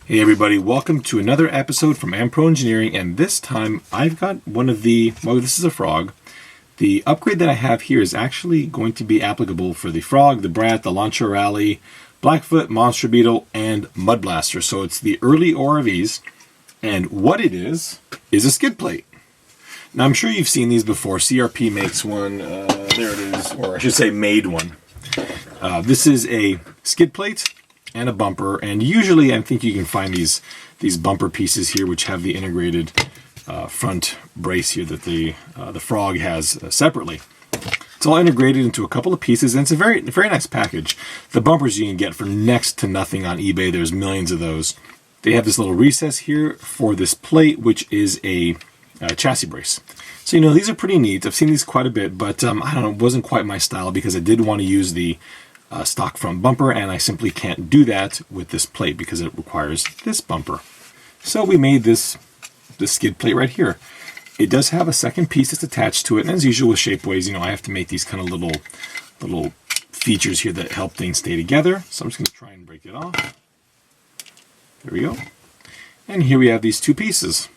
Hey everybody, welcome to another episode from Pro Engineering, and this time I've got one of the, well, this is a frog. The upgrade that I have here is actually going to be applicable for the frog, the brat, the Launcher Rally, Blackfoot, Monster Beetle, and Mud Blaster. So it's the early ORVs, and what it is a skid plate. Now I'm sure you've seen these before. CRP makes one, there it is, or I should say made one. This is a skid plate and a bumper, and usually I think you can find these bumper pieces here which have the integrated front brace here that the frog has separately. It's all integrated into a couple of pieces, and it's a very nice package. The bumpers you can get for next to nothing on eBay. There's millions of those. They have this little recess here for this plate, which is a chassis brace. So these are pretty neat. I've seen these quite a bit, but I don't know, it wasn't quite my style because I did want to use the stock front bumper, and I simply can't do that with this plate because it requires this bumper. So we made this skid plate right here. It does have a second piece that's attached to it, and as usual with Shapeways, I have to make these kind of little features here that help things stay together. So I'm just going to try and break it off. There we go. And here we have these two pieces.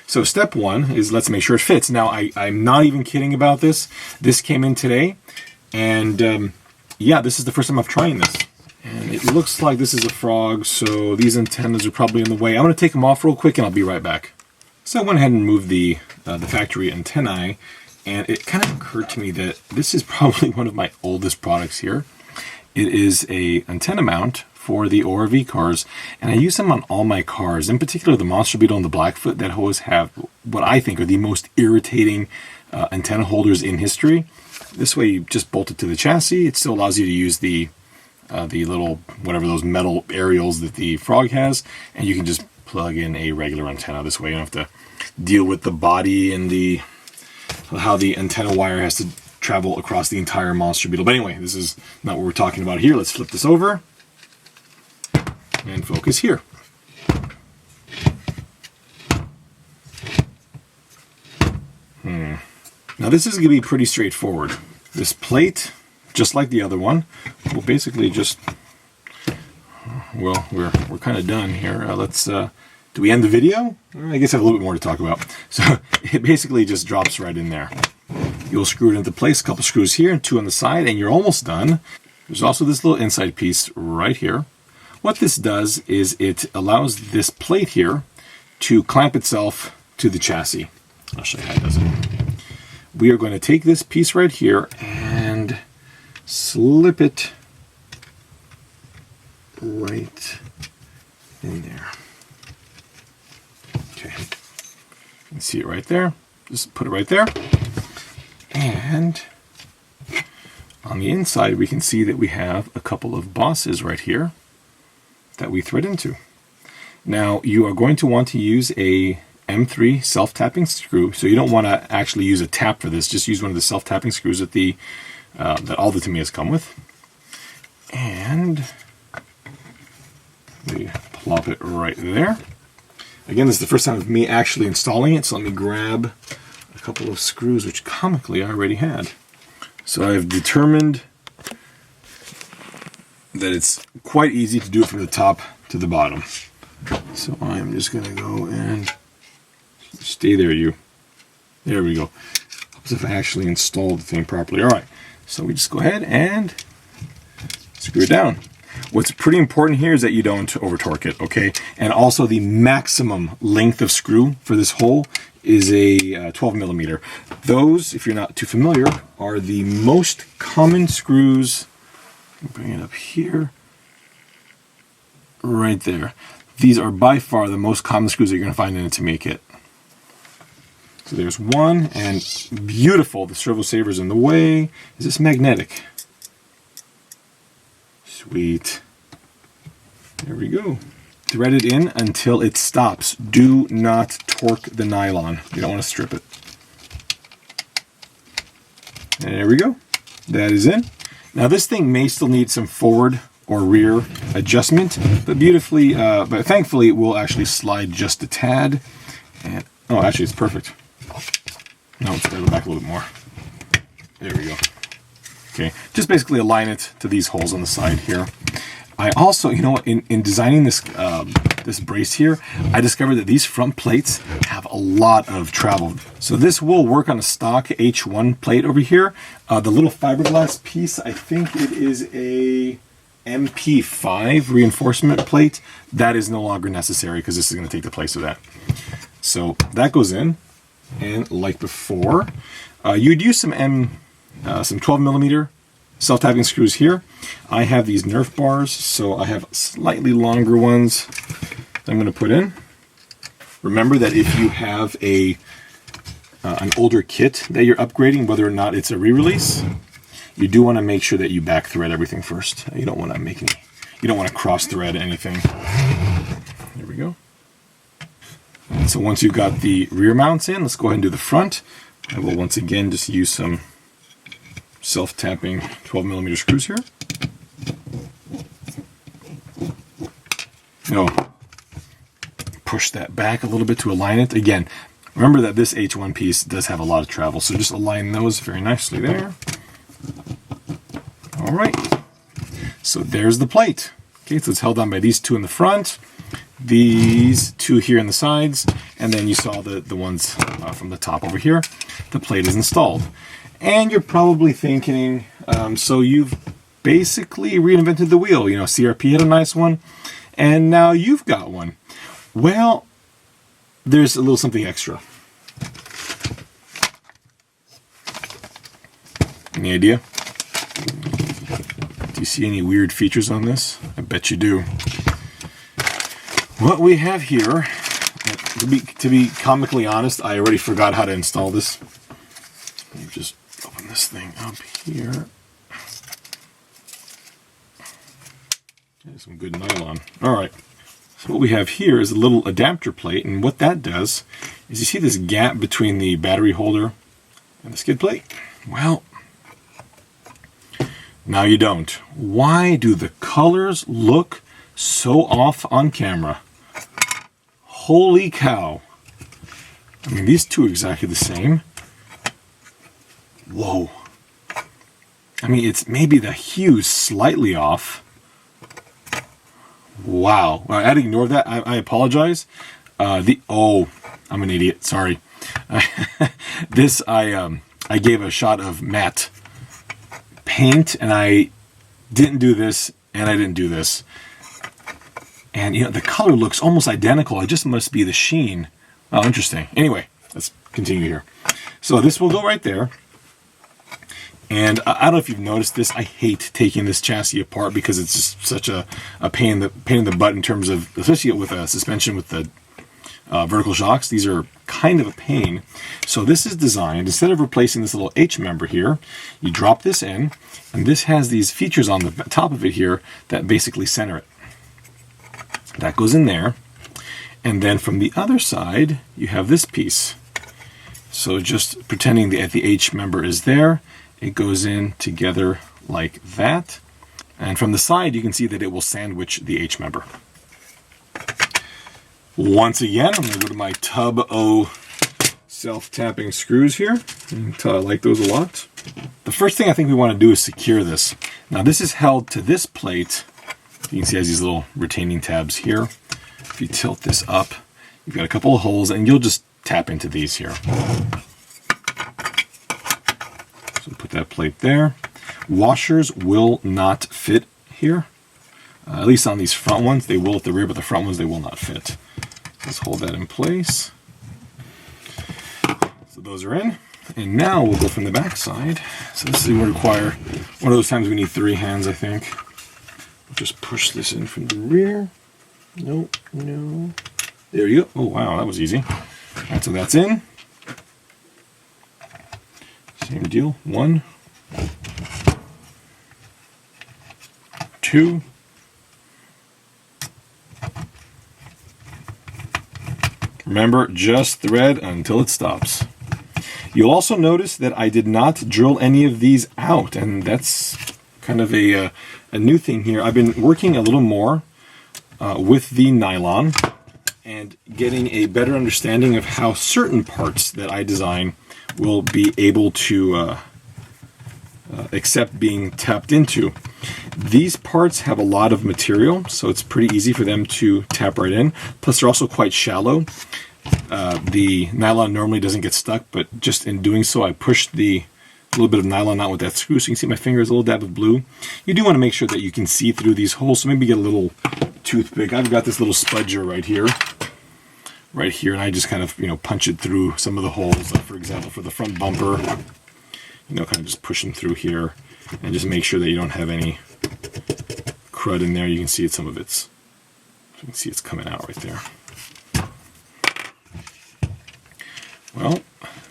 So step one is let's make sure it fits. Now I'm not even kidding about this. This came in today, and yeah, this is the first time I've tried this. And it looks like this is a frog, so these antennas are probably in the way. I'm going to take them off real quick and I'll be right back. So I went ahead and moved the factory antennae, and it kind of occurred to me that this is probably one of my oldest products here. It is a antenna mount for the ORV cars, and I use them on all my cars, in particular the Monster Beetle and the Blackfoot that always have what I think are the most irritating antenna holders in history. This way you just bolt it to the chassis. It still allows you to use the little, whatever those metal aerials that the frog has, and you can just plug in a regular antenna. This way you don't have to deal with the body and how the antenna wire has to travel across the entire Monster Beetle. But anyway, this is not what we're talking about here. Let's flip this over and focus here. Now this is going to be pretty straightforward. This plate, just like the other one, will basically just, well, we're kind of done here. Do we end the video? I guess I have a little bit more to talk about. So it basically just drops right in there. You'll screw it into place, a couple screws here and two on the side, and you're almost done. There's also this little inside piece right here. What this does is it allows this plate here to clamp itself to the chassis. I'll show you how it does it. We are going to take this piece right here and slip it right in there. Okay, you can see it right there. Just put it right there. And on the inside, we can see that we have a couple of bosses right here that we thread into. Now, you are going to want to use a M3 self-tapping screw, so you don't want to actually use a tap for this. Just use one of the self-tapping screws that that all the Tamiyas come with, and we plop it right there. Again, this is the first time of me actually installing it, so let me grab a couple of screws, which comically I already had. So I've determined that it's quite easy to do it from the top to the bottom. So I'm just going to go and stay there, you. There we go. As if I actually installed the thing properly. All right, so we just go ahead and screw it down. What's pretty important here is that you don't over torque it, okay? And also the maximum length of screw for this hole is a 12 millimeter. Those, if you're not too familiar, are the most common screws. Bring it up here, right there. These are by far the most common screws that you're going to find in a Tamiya kit. So there's one, and beautiful, the servo saver's in the way. Is this magnetic? Sweet. There we go. Thread it in until it stops. Do not torque the nylon. You don't want to strip it. And there we go. That is in. Now this thing may still need some forward or rear adjustment, but but thankfully it will actually slide just a tad. And oh, actually it's perfect. No, let's go back a little bit more. There we go. Okay, just basically align it to these holes on the side here. I also, in designing this this brace here, I discovered that these front plates have a lot of travel. So this will work on a stock H1 plate over here. The little fiberglass piece, I think it is a MP5 reinforcement plate. That is no longer necessary because this is going to take the place of that. So that goes in, and like before, you'd use some 12 millimeter self-tapping screws here. I have these Nerf bars, so I have slightly longer ones that I'm going to put in. Remember that if you have an older kit that you're upgrading, whether or not it's a re-release, you do want to make sure that you back thread everything first. You don't want to you don't want to cross thread anything. There we go. And so once you've got the rear mounts in, let's go ahead and do the front. I will once again just use some self-tapping 12 millimeter screws here. Push that back a little bit to align it. Again, remember that this H1 piece does have a lot of travel, so just align those very nicely there. All right, so there's the plate. Okay, so it's held on by these two in the front, these two here in the sides, and then you saw the ones from the top over here. The plate is installed. And you're probably thinking, so you've basically reinvented the wheel. You know, CRP had a nice one, and now you've got one. Well, there's a little something extra. Any idea? Do you see any weird features on this? I bet you do. What we have here, to be comically honest, I already forgot how to install this. Let me just open this thing up here. There's some good nylon. All right. So what we have here is a little adapter plate, and what that does is you see this gap between the battery holder and the skid plate? Well, now you don't. Why do the colors look so off on camera? Holy cow. I mean, these two are exactly the same. Whoa. I mean, it's maybe the hue's slightly off. Wow. I had to ignore that. I apologize. Oh, I'm an idiot. Sorry. This, I gave a shot of matte paint, and I didn't do this, and I didn't do this. And, you know, the color looks almost identical. It just must be the sheen. Oh, interesting. Anyway, let's continue here. So this will go right there. And I don't know if you've noticed this. I hate taking this chassis apart because it's just such a pain in the butt in terms of, especially with a suspension with the vertical shocks. These are kind of a pain. So this is designed, instead of replacing this little H member here, you drop this in, and this has these features on the top of it here that basically center it. That goes in there. And then from the other side, you have this piece. So just pretending that the H member is there, it goes in together like that. And from the side, you can see that it will sandwich the H member. Once again, I'm going to go to my Tub O self-tapping screws here. I like those a lot. The first thing I think we want to do is secure this. Now this is held to this plate. You can see it has these little retaining tabs here. If you tilt this up, you've got a couple of holes, and you'll just tap into these here. So put that plate there. Washers will not fit here. At least on these front ones. They will at the rear, but the front ones, they will not fit. Let's hold that in place. So those are in. And now we'll go from the back side. So this is going to require one of those times we need 3 hands, I think. We'll just push this in from the rear. Nope, no. There you go. Oh, wow, that was easy. All right, so that's in. Same deal. 1, 2. Remember, just thread until it stops. You'll also notice that I did not drill any of these out, and that's kind of a new thing here. I've been working a little more with the nylon and getting a better understanding of how certain parts that I design will be able to except being tapped into. These parts have a lot of material, so it's pretty easy for them to tap right in. Plus, they're also quite shallow. The nylon normally doesn't get stuck, but just in doing so, I pushed the little bit of nylon out with that screw, so you can see my finger is a little dab of blue. You do want to make sure that you can see through these holes, so maybe get a little toothpick. I've got this little spudger right here, and I just kind of, punch it through some of the holes. For example, for the front bumper, kind of just push them through here, and just make sure that you don't have any crud in there. You can see some of it's, you can see it's coming out right there. Well,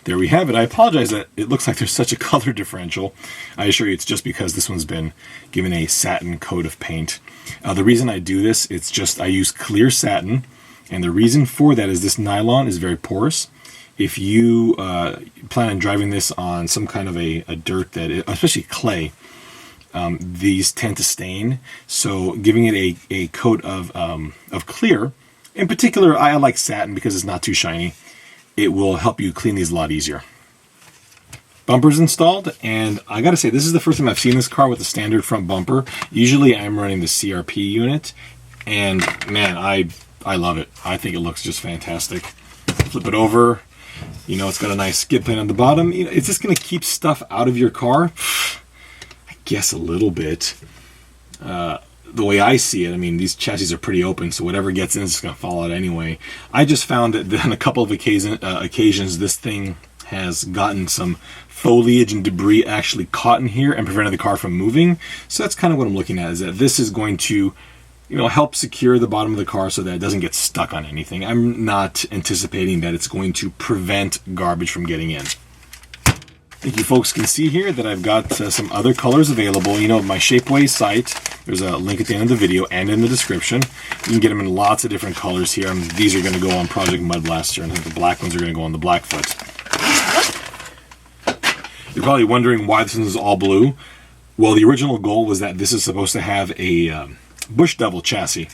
there we have it. I apologize that it looks like there's such a color differential. I assure you it's just because this one's been given a satin coat of paint. The reason I do this, it's just I use clear satin, and the reason for that is this nylon is very porous. If you plan on driving this on some kind of a dirt especially clay, these tend to stain. So giving it a coat of clear, in particular, I like satin because it's not too shiny. It will help you clean these a lot easier. Bumper's installed, and I gotta say, this is the first time I've seen this car with a standard front bumper. Usually I'm running the CRP unit, and man, I love it. I think it looks just fantastic. Flip it over, it's got a nice skid plate on the bottom. Is this gonna keep stuff out of your car? I guess a little bit. The way I see it, these chassis are pretty open, so whatever gets in is going to fall out anyway. I just found that on a couple of occasions, this thing has gotten some foliage and debris actually caught in here and prevented the car from moving. So that's kind of what I'm looking at, is that this is going to, help secure the bottom of the car so that it doesn't get stuck on anything. I'm not anticipating that it's going to prevent garbage from getting in. I think you folks can see here that I've got some other colors available. My Shapeways site, there's a link at the end of the video and in the description. You can get them in lots of different colors here. These are going to go on Project Mud Blaster, and I think the black ones are going to go on the Blackfoot. You're probably wondering why this is all blue. Well, the original goal was that this is supposed to have a Bush Devil chassis,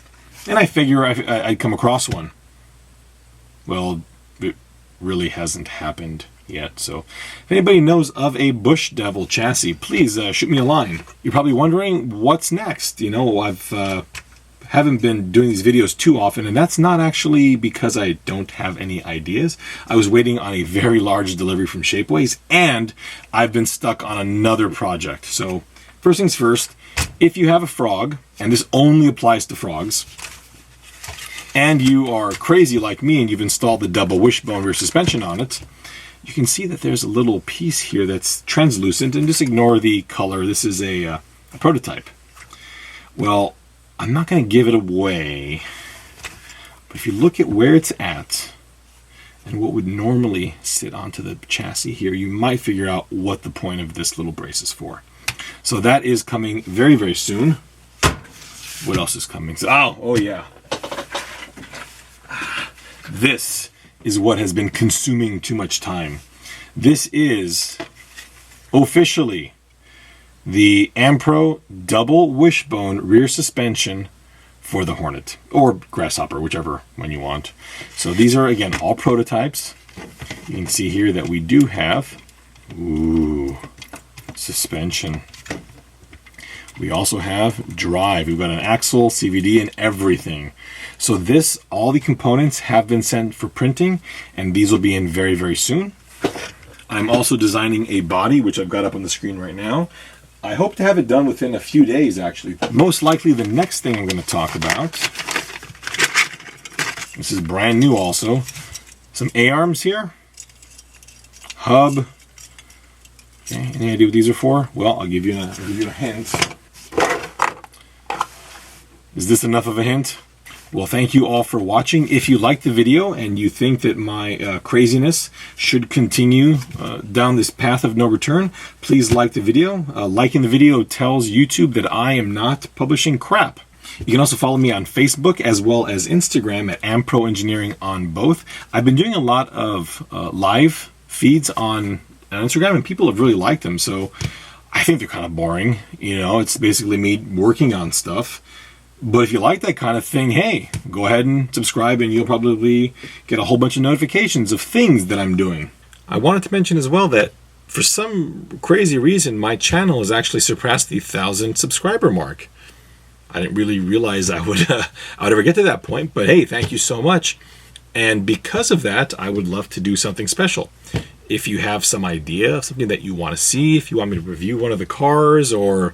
and I figure I'd come across one. Well, it really hasn't happened yet. So if anybody knows of a Bush Devil chassis, please shoot me a line. You're probably wondering what's next. I've haven't been doing these videos too often, and that's not actually because I don't have any ideas. I was waiting on a very large delivery from Shapeways, and I've been stuck on another project. So first things first, if you have a frog, and this only applies to frogs, and you are crazy like me and you've installed the double wishbone rear suspension on it, you can see that there's a little piece here that's translucent, and just ignore the color. This is a prototype. Well, I'm not going to give it away, but if you look at where it's at and what would normally sit onto the chassis here, you might figure out what the point of this little brace is for. So that is coming very, very soon. What else is coming? Oh yeah. This is what has been consuming too much time. This is officially the Ampro double wishbone rear suspension for the Hornet, or Grasshopper, whichever one you want. So these are, again, all prototypes. You can see here that we do have suspension. We also have drive. We've got an axle, CVD, and everything. So this, all the components have been sent for printing, and these will be in very, very soon. I'm also designing a body, which I've got up on the screen right now. I hope to have it done within a few days, actually. Most likely the next thing I'm going to talk about, this is brand new also, some A-arms here, hub. Okay, any idea what these are for? Well, I'll give you a hint. Is this enough of a hint? Well, thank you all for watching. If you liked the video and you think that my craziness should continue down this path of no return, please like the video. Liking the video tells YouTube that I am not publishing crap. You can also follow me on Facebook as well as Instagram at Ampro Engineering on both. I've been doing a lot of live feeds on Instagram, and people have really liked them, so I think they're kind of boring. It's basically me working on stuff. But if you like that kind of thing, hey, go ahead and subscribe, and you'll probably get a whole bunch of notifications of things that I'm doing. I wanted to mention as well that for some crazy reason, my channel has actually surpassed the 1,000 subscriber mark. I didn't really realize I would ever get to that point, but hey, thank you so much. And because of that, I would love to do something special. If you have some idea of something that you want to see, if you want me to review one of the cars or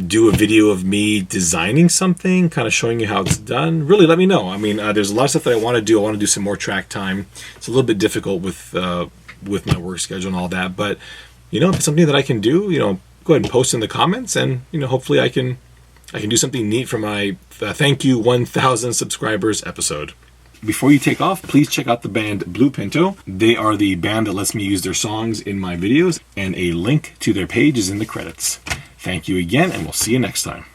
do a video of me designing something, kind of showing you how it's done, really let me know. I mean, there's a lot of stuff that I want to do. I want to do some more track time. It's a little bit difficult with my work schedule and all that, but if it's something that I can do, go ahead and post in the comments, and hopefully I can do something neat for my thank you 1,000 subscribers episode. Before you take off, please check out the band Blue Pinto. They are the band that lets me use their songs in my videos, and a link to their page is in the credits. Thank you again, and we'll see you next time.